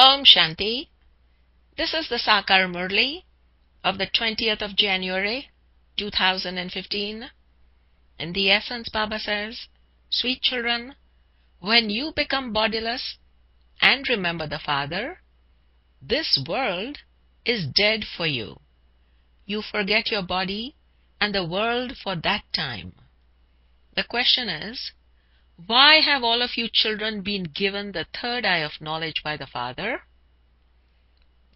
Om Shanti. This is the Sakar Murli of the 20th of January, 2015. In the essence, Baba says, sweet children, when you become bodiless and remember the Father, this world is dead for you. You forget your body and the world for that time. The question is, why have all of you children been given the third eye of knowledge by the Father?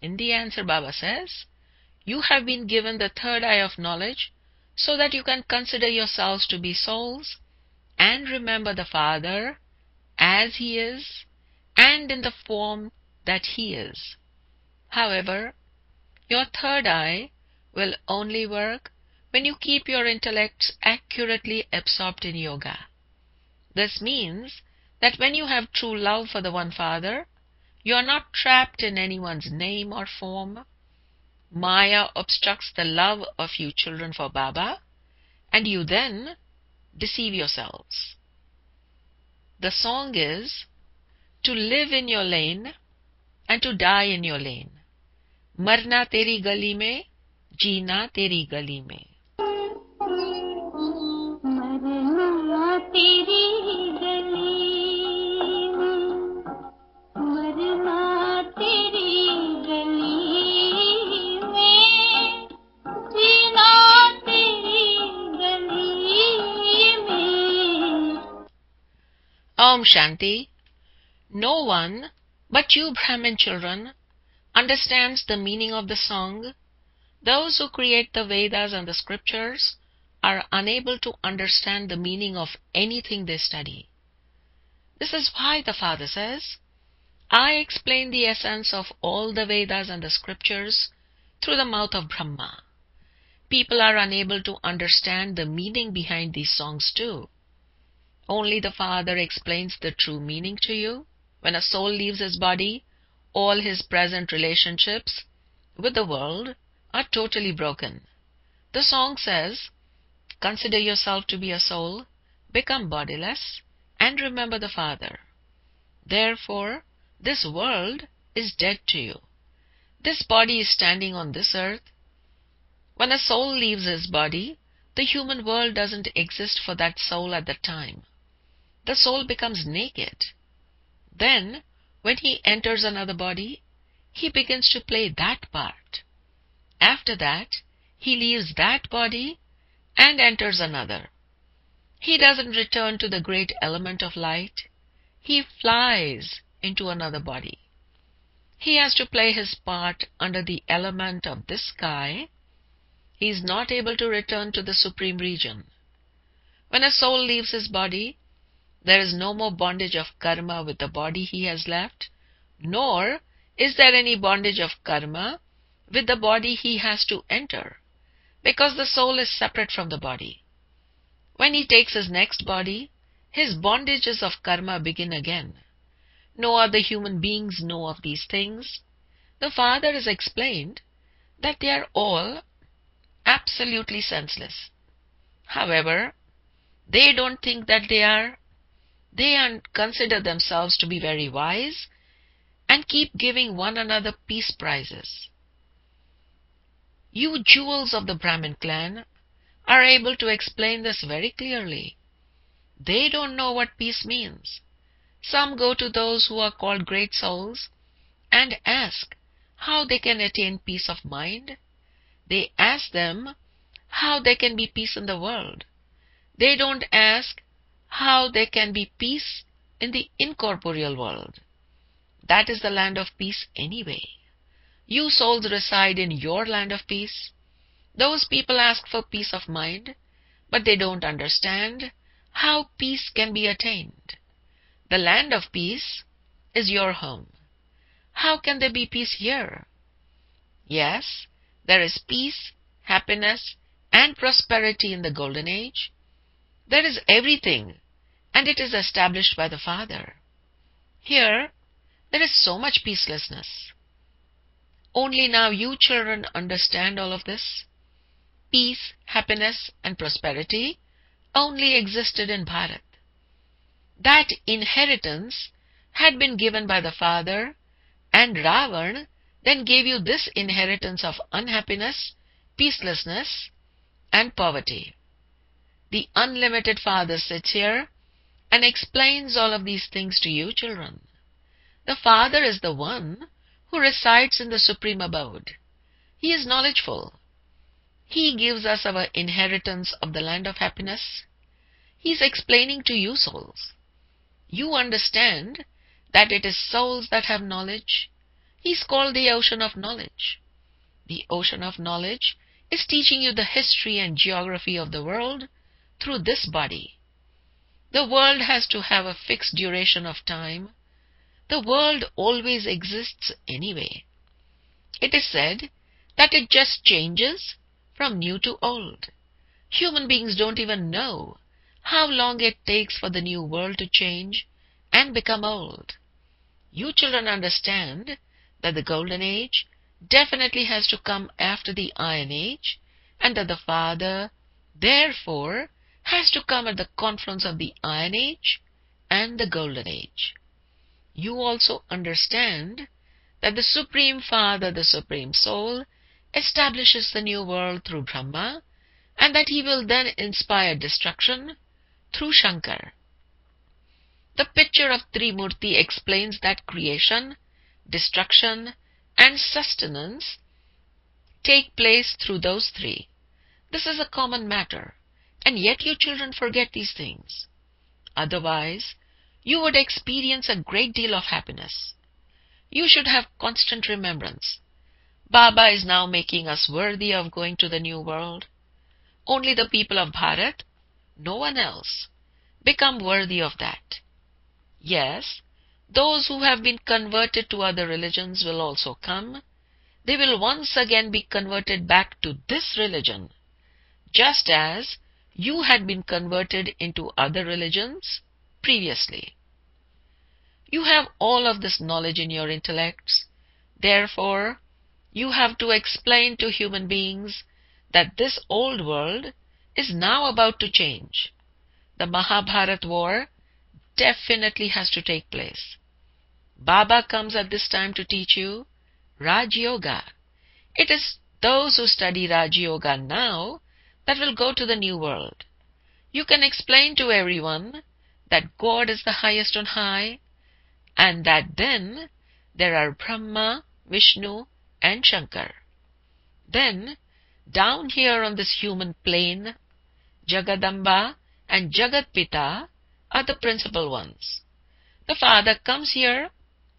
In the answer, Baba says, you have been given the third eye of knowledge so that you can consider yourselves to be souls and remember the Father as He is and in the form that He is. However, your third eye will only work when you keep your intellects accurately absorbed in yoga. This means that when you have true love for the One Father, you are not trapped in anyone's name or form. Maya obstructs the love of you children for Baba, and you then deceive yourselves. The song is, to live in your lane and to die in your lane. Marna teri gali mein, jeena teri gali mein. Om Shanti. No one but you Brahmin children understands the meaning of the song. Those who create the Vedas and the scriptures are unable to understand the meaning of anything they study. This is why the Father says, I explain the essence of all the Vedas and the scriptures through the mouth of Brahma. People are unable to understand the meaning behind these songs too. Only the Father explains the true meaning to you. When a soul leaves his body, all his present relationships with the world are totally broken. The song says, consider yourself to be a soul, become bodiless, and remember the Father. Therefore, this world is dead to you. This body is standing on this earth. When a soul leaves his body, the human world doesn't exist for that soul at the time. The soul becomes naked. Then, when he enters another body, he begins to play that part. After that, he leaves that body and enters another. He doesn't return to the great element of light. He flies into another body. He has to play his part under the element of this sky. He is not able to return to the supreme region. When a soul leaves his body, there is no more bondage of karma with the body he has left, nor is there any bondage of karma with the body he has to enter, because the soul is separate from the body. When he takes his next body, his bondages of karma begin again. No other human beings know of these things. The Father has explained that they are all absolutely senseless. However, they don't think that they are. They consider themselves to be very wise and keep giving one another peace prizes. You jewels of the Brahmin clan are able to explain this very clearly. They don't know what peace means. Some go to those who are called great souls and ask how they can attain peace of mind. They ask them how there can be peace in the world. They don't ask how there can be peace in the incorporeal world. That is the land of peace anyway. You souls reside in your land of peace. Those people ask for peace of mind, but they don't understand how peace can be attained. The land of peace is your home. How can there be peace here? Yes, there is peace, happiness, and prosperity in the golden age. There is everything, and it is established by the Father. Here, there is so much peacelessness. Only now you children understand all of this. Peace, happiness, and prosperity only existed in Bharat. That inheritance had been given by the Father And Ravan then gave you this inheritance of unhappiness, peacelessness, and poverty. The unlimited Father sits here and explains all of these things to you, children. The Father is the one who resides in the supreme abode. He is knowledgeful. He gives us our inheritance of the land of happiness. He is explaining to you, souls. You understand that it is souls that have knowledge. He is called the ocean of knowledge. The ocean of knowledge is teaching you the history and geography of the world through this body. The world has to have a fixed duration of time. The world always exists anyway. It is said that it just changes from new to old. Human beings don't even know how long it takes for the new world to change and become old. You children understand that the Golden Age definitely has to come after the Iron Age, and that the Father, therefore, has to come at the confluence of the Iron Age and the Golden Age. You also understand that the Supreme Father, the Supreme Soul, establishes the new world through Brahma, and that he will then inspire destruction through Shankar. The picture of Trimurti explains that creation, destruction, and sustenance take place through those three. This is a common matter, and yet you children forget these things. Otherwise, you would experience a great deal of happiness. You should have constant remembrance. Baba is now making us worthy of going to the new world. Only the people of Bharat, no one else, become worthy of that. Yes, those who have been converted to other religions will also come. They will once again be converted back to this religion, just as you had been converted into other religions previously. You have all of this knowledge in your intellects. Therefore, you have to explain to human beings that this old world is now about to change. The Mahabharat war definitely has to take place. Baba comes at this time to teach you Raj Yoga. It is those who study Raj Yoga now that will go to the new world. You can explain to everyone that God is the highest on high, and that then there are Brahma, Vishnu, and Shankar. Then, down here on this human plane, Jagadamba and Jagatpita are the principal ones. The Father comes here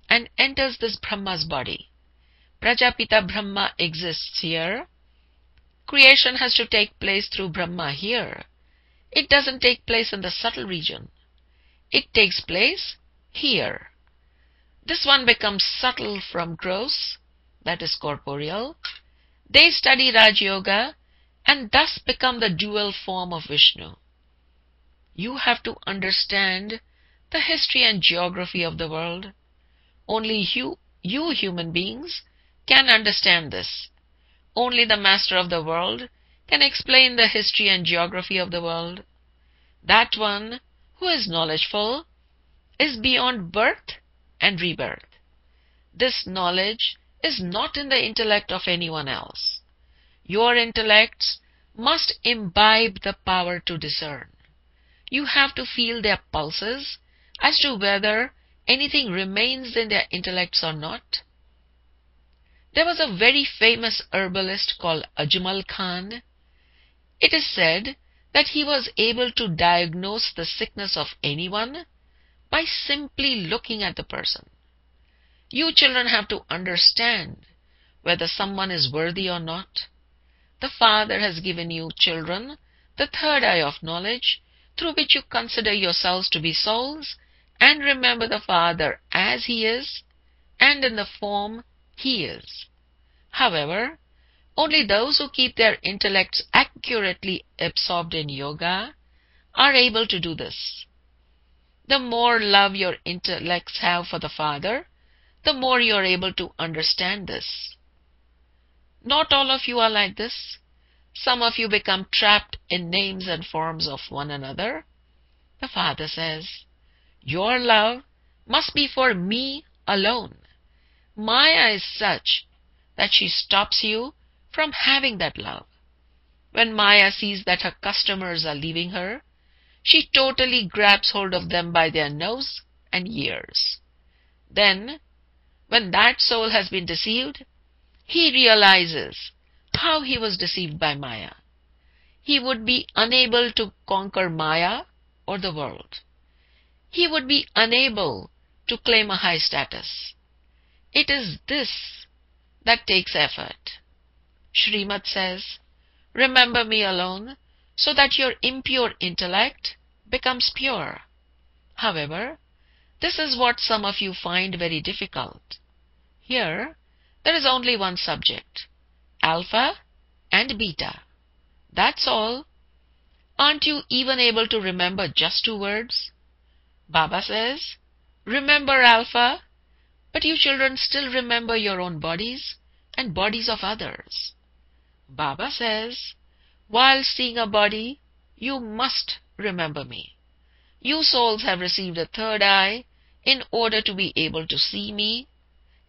and enters this Brahma's body. Prajapita Brahma exists here. Creation has to take place through Brahma here. It doesn't take place in the subtle region. It takes place here. This one becomes subtle from gross, that is corporeal. They study Raj Yoga and thus become the dual form of Vishnu. You have to understand the history and geography of the world. Only you human beings can understand this. Only the master of the world can explain the history and geography of the world. That one who is knowledgeful is beyond birth and rebirth. This knowledge is not in the intellect of anyone else. Your intellects must imbibe the power to discern. You have to feel their pulses as to whether anything remains in their intellects or not. There was a very famous herbalist called Ajmal Khan. It is said that he was able to diagnose the sickness of anyone by simply looking at the person. You children have to understand whether someone is worthy or not. The Father has given you children the third eye of knowledge, through which you consider yourselves to be souls and remember the Father as He is and in the form He is. However, only those who keep their intellects accurately absorbed in yoga are able to do this. The more love your intellects have for the Father, the more you are able to understand this. Not all of you are like this. Some of you become trapped in names and forms of one another. The Father says, your love must be for me alone. Maya is such that she stops you from having that love. When Maya sees that her customers are leaving her, she totally grabs hold of them by their nose and ears. Then, when that soul has been deceived, he realizes how he was deceived by Maya. He would be unable to conquer Maya or the world. He would be unable to claim a high status. It is this that takes effort. Srimad says, "Remember me alone so that your impure intellect becomes pure." However, this is what some of you find very difficult. Here, there is only one subject, alpha and beta. That's all. Aren't you even able to remember just 2 words? Baba says, "Remember alpha," but you children still remember your own bodies and bodies of others. Baba says, "While seeing a body, you must remember me." You souls have received a third eye in order to be able to see me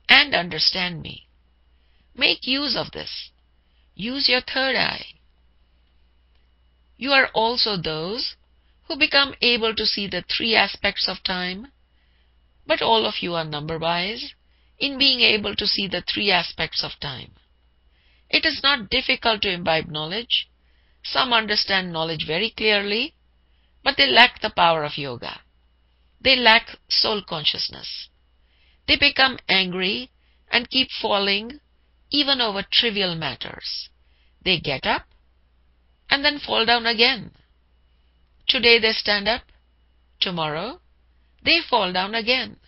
and understand me. Make use of this. Use your third eye. You are also those who become able to see the 3 aspects of time, but all of you are number-wise in being able to see the 3 aspects of time. It is not difficult to imbibe knowledge. Some understand knowledge very clearly, but they lack the power of yoga. They lack soul consciousness. They become angry and keep falling even over trivial matters. They get up and then fall down again. Today they stand up, tomorrow they fall down again.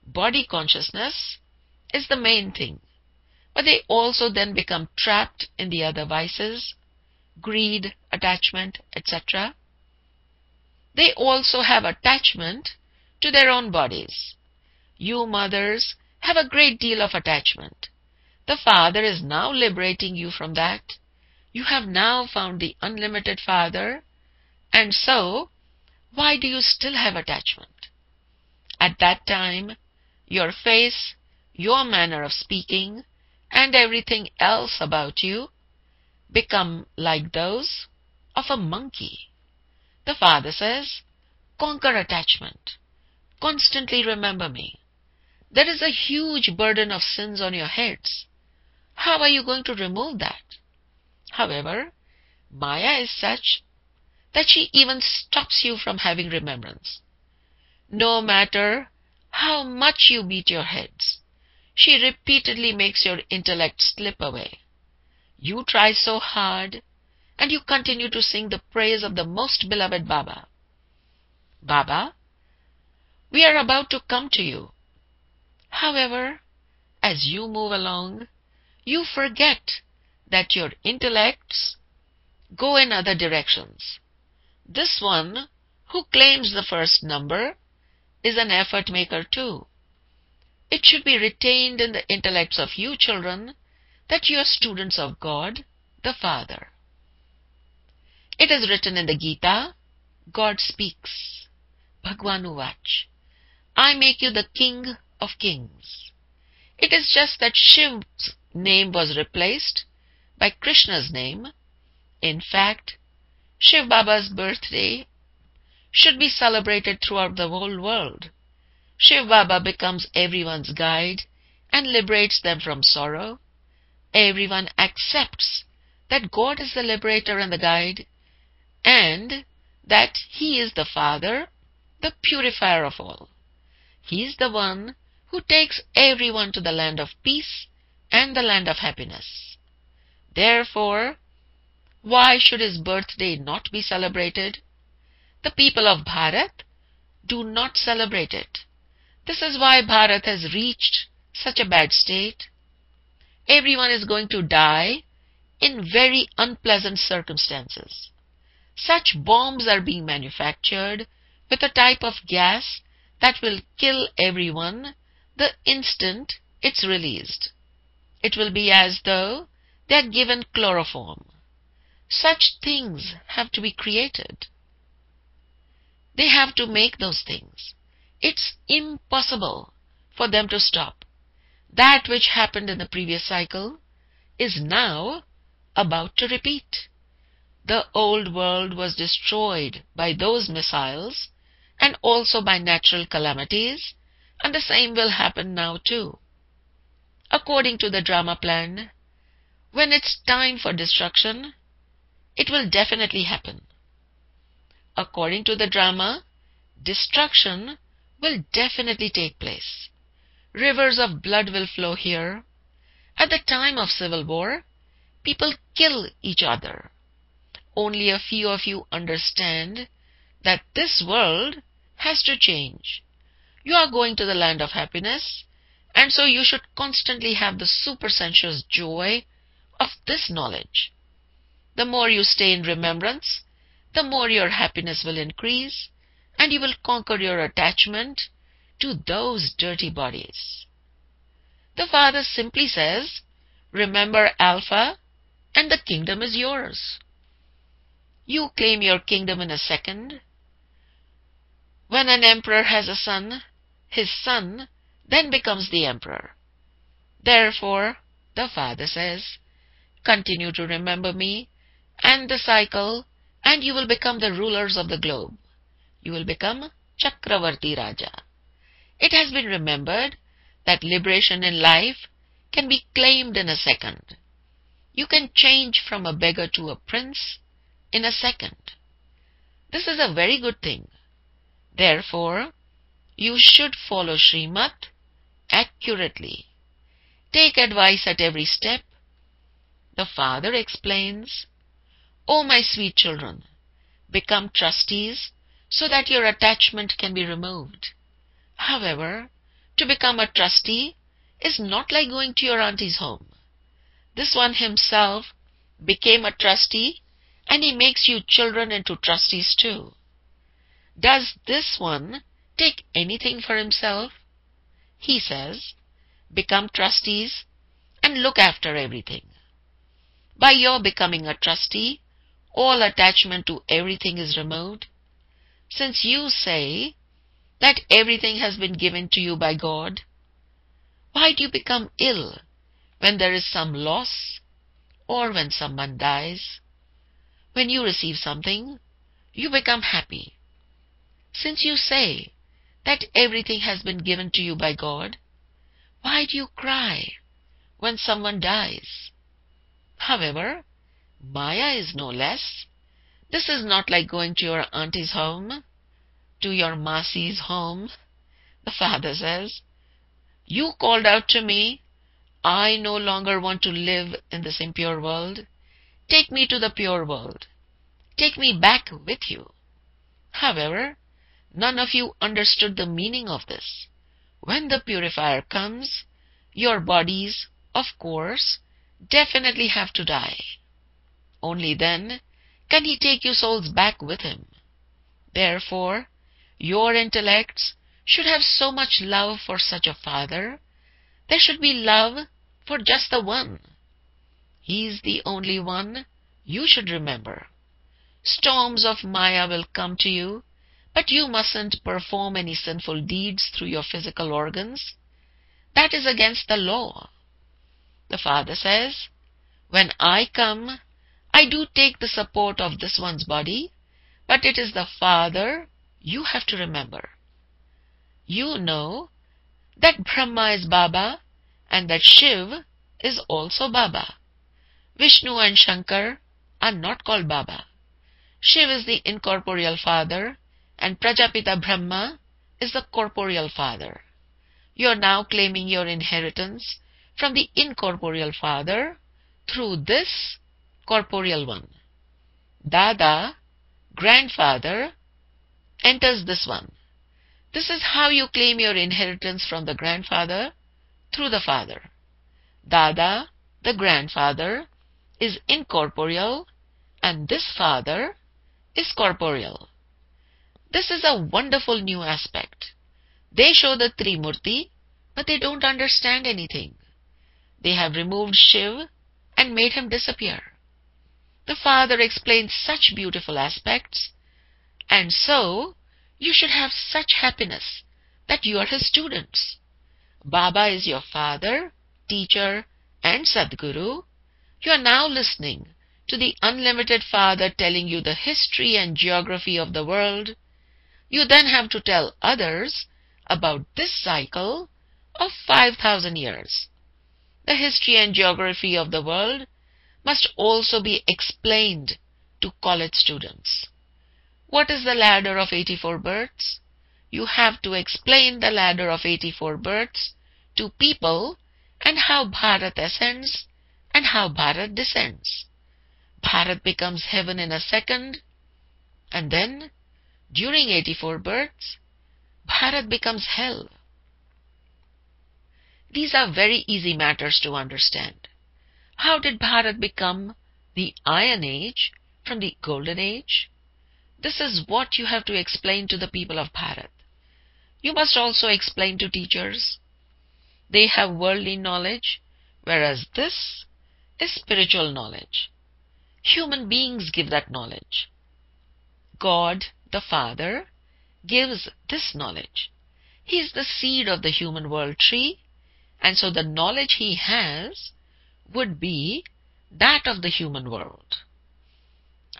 Body consciousness is the main thing, but they also then become trapped in the other vices, greed, attachment, etc. They also have attachment to their own bodies. You mothers have a great deal of attachment. The Father is now liberating you from that. You have now found the unlimited Father, and so, why do you still have attachment? At that time, your face, your manner of speaking, and everything else about you become like those of a monkey. The Father says, "Conquer attachment. Constantly remember me." There is a huge burden of sins on your heads. How are you going to remove that? However, Maya is such that she even stops you from having remembrance. No matter how much you beat your heads, she repeatedly makes your intellect slip away. You try so hard, and you continue to sing the praise of the most beloved Baba. "Baba, we are about to come to you." However, as you move along, you forget that your intellects go in other directions. This one, who claims the first number, is an effort maker too. It should be retained in the intellects of you children that you are students of God, the Father. It is written in the Gita, God speaks. Bhagwan Uvach, "I make you the king of kings." It is just that Shiv's name was replaced by Krishna's name. In fact, Shiv Baba's birthday should be celebrated throughout the whole world. Shiv Baba becomes everyone's guide and liberates them from sorrow. Everyone accepts that God is the liberator and the guide, and that He is the Father, the purifier of all. He is the one who takes everyone to the land of peace and the land of happiness. Therefore, why should his birthday not be celebrated? The people of Bharat do not celebrate it. This is why Bharat has reached such a bad state. Everyone is going to die in very unpleasant circumstances. Such bombs are being manufactured with a type of gas that will kill everyone the instant it's released. It will be as though they had given chloroform. Such things have to be created. They have to make those things. It's impossible for them to stop. That which happened in the previous cycle is now about to repeat. The old world was destroyed by those missiles and also by natural calamities, and the same will happen now too. According to the drama plan, when it's time for destruction, it will definitely happen. According to the drama, destruction will definitely take place. Rivers of blood will flow here. At the time of civil war, people kill each other. Only a few of you understand that this world has to change. You are going to the land of happiness, and so you should constantly have the supersensuous joy of this knowledge. The more you stay in remembrance, the more your happiness will increase, and you will conquer your attachment to those dirty bodies. The Father simply says, remember Alpha, and the kingdom is yours. You claim your kingdom in a second. When an emperor has a son, his son then becomes the emperor. Therefore, the Father says, continue to remember me and the cycle, and you will become the rulers of the globe. You will become Chakravarti Raja. It has been remembered that liberation in life can be claimed in a second. You can change from a beggar to a prince in a second. This is a very good thing. Therefore, you should follow Srimad accurately. Take advice at every step. The Father explains, O my sweet children, become trustees so that your attachment can be removed. However, to become a trustee is not like going to your auntie's home. This one himself became a trustee, and he makes you children into trustees too. Does this one take anything for himself? He says, become trustees and look after everything. By your becoming a trustee, all attachment to everything is removed. Since you say that everything has been given to you by God, why do you become ill when there is some loss or when someone dies? When you receive something, you become happy. Since you say that everything has been given to you by God, why do you cry when someone dies? However, Maya is no less. This is not like going to your auntie's home, to your Masi's home. The Father says, you called out to me, I no longer want to live in this impure world. Take me to the pure world. Take me back with you. However, none of you understood the meaning of this. When the purifier comes, your bodies, of course, definitely have to die. Only then can he take your souls back with him. Therefore, your intellects should have so much love for such a Father. There should be love for just the one. He is the only one you should remember. Storms of Maya will come to you, but you mustn't perform any sinful deeds through your physical organs. That is against the law. The Father says, when I come, I do take the support of this one's body, but it is the Father you have to remember. You know that Brahma is Baba and that Shiv is also Baba. Vishnu and Shankar are not called Baba. Shiv is the incorporeal father and Prajapita Brahma is the corporeal father. You are now claiming your inheritance from the incorporeal father through this corporeal one. Dada, grandfather, enters this one. This is how you claim your inheritance from the grandfather through the father. Dada, the grandfather, is incorporeal and this father is corporeal. This is a wonderful new aspect. They show the Trimurti, but they don't understand anything. They have removed Shiv and made him disappear. The Father explains such beautiful aspects, and so you should have such happiness that you are his students. Baba is your father, teacher, and Sadguru, you are now listening to the unlimited Father telling you the history and geography of the world. You then have to tell others about this cycle of 5,000 years. The history and geography of the world must also be explained to college students. What is the ladder of 84 births? You have to explain the ladder of 84 births to people and how Bharat ascends and how Bharat descends. Bharat becomes heaven in a second, and then, during 84 births, Bharat becomes hell. These are very easy matters to understand. How did Bharat become the Iron Age from the Golden Age? This is what you have to explain to the people of Bharat. You must also explain to teachers. They have worldly knowledge, whereas this is spiritual knowledge. Human beings give that knowledge. God, the Father, gives this knowledge. He is the seed of the human world tree, and so the knowledge he has would be that of the human world.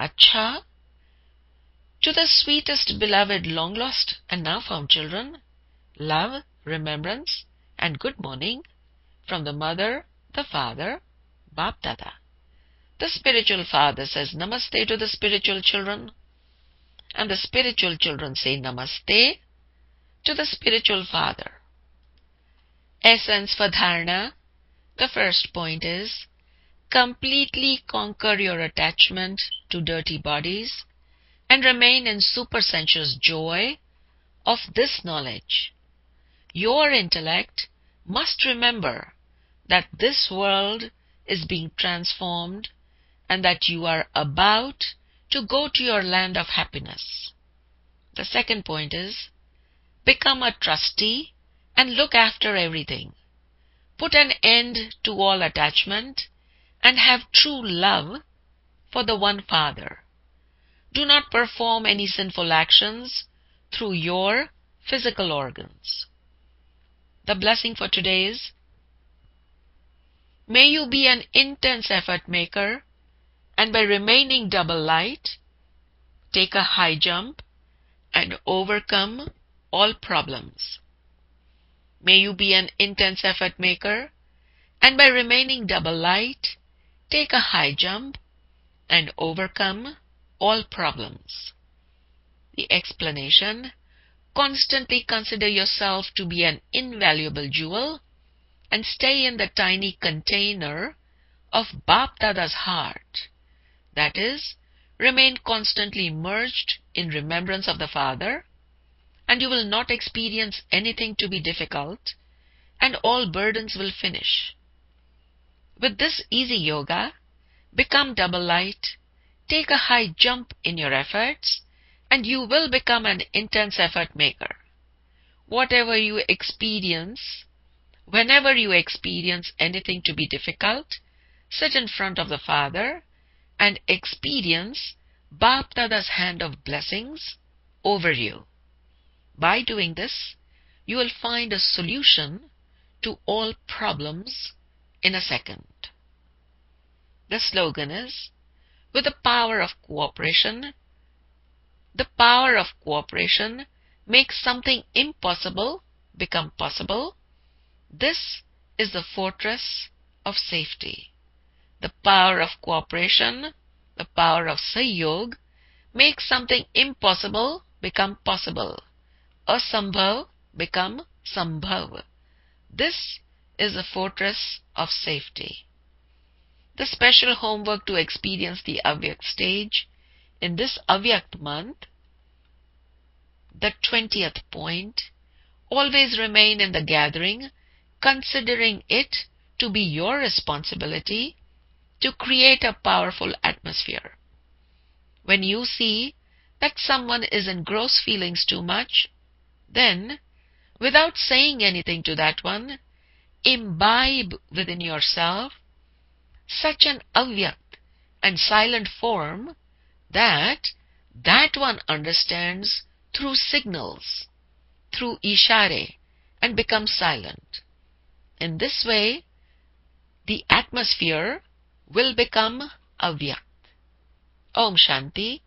Acha, to the sweetest, beloved, long-lost and now found children, love, remembrance, and good morning from the Mother, the Father, Bap Dada. The spiritual father says Namaste to the spiritual children, and the spiritual children say Namaste to the spiritual father. Essence for dharana. The first point is, completely conquer your attachment to dirty bodies and remain in supersensuous joy of this knowledge. Your intellect must remember that this world is being transformed and that you are about to go to your land of happiness. The second point is, become a trustee and look after everything. Put an end to all attachment and have true love for the one Father. Do not perform any sinful actions through your physical organs. The blessing for today is, may you be an intense effort maker, and by remaining double light, take a high jump and overcome all problems. May you be an intense effort maker, and by remaining double light, take a high jump and overcome all problems. The explanation: constantly consider yourself to be an invaluable jewel and stay in the tiny container of Bap Dada's heart. That is, remain constantly immersed in remembrance of the Father, and you will not experience anything to be difficult, and all burdens will finish. With this easy yoga, become double light, take a high jump in your efforts, and you will become an intense effort maker. Whatever you experience, whenever you experience anything to be difficult, sit in front of the Father and experience Bap Dada's hand of blessings over you. By doing this, you will find a solution to all problems in a second. The slogan is, with the power of cooperation makes something impossible become possible. This is the fortress of safety. The power of cooperation, the power of Sahyog, makes something impossible become possible. Asambhav become Sambhav. This is the fortress of safety. The special homework to experience the Avyak stage in this Avyak month, the 20th point, always remain in the gathering, considering it to be your responsibility to create a powerful atmosphere. When you see that someone is in gross feelings too much, then, without saying anything to that one, imbibe within yourself such an avyakt and silent form that one understands through signals, through ishare, and becomes silent. In this way, the atmosphere will become avyakt. Om Shanti.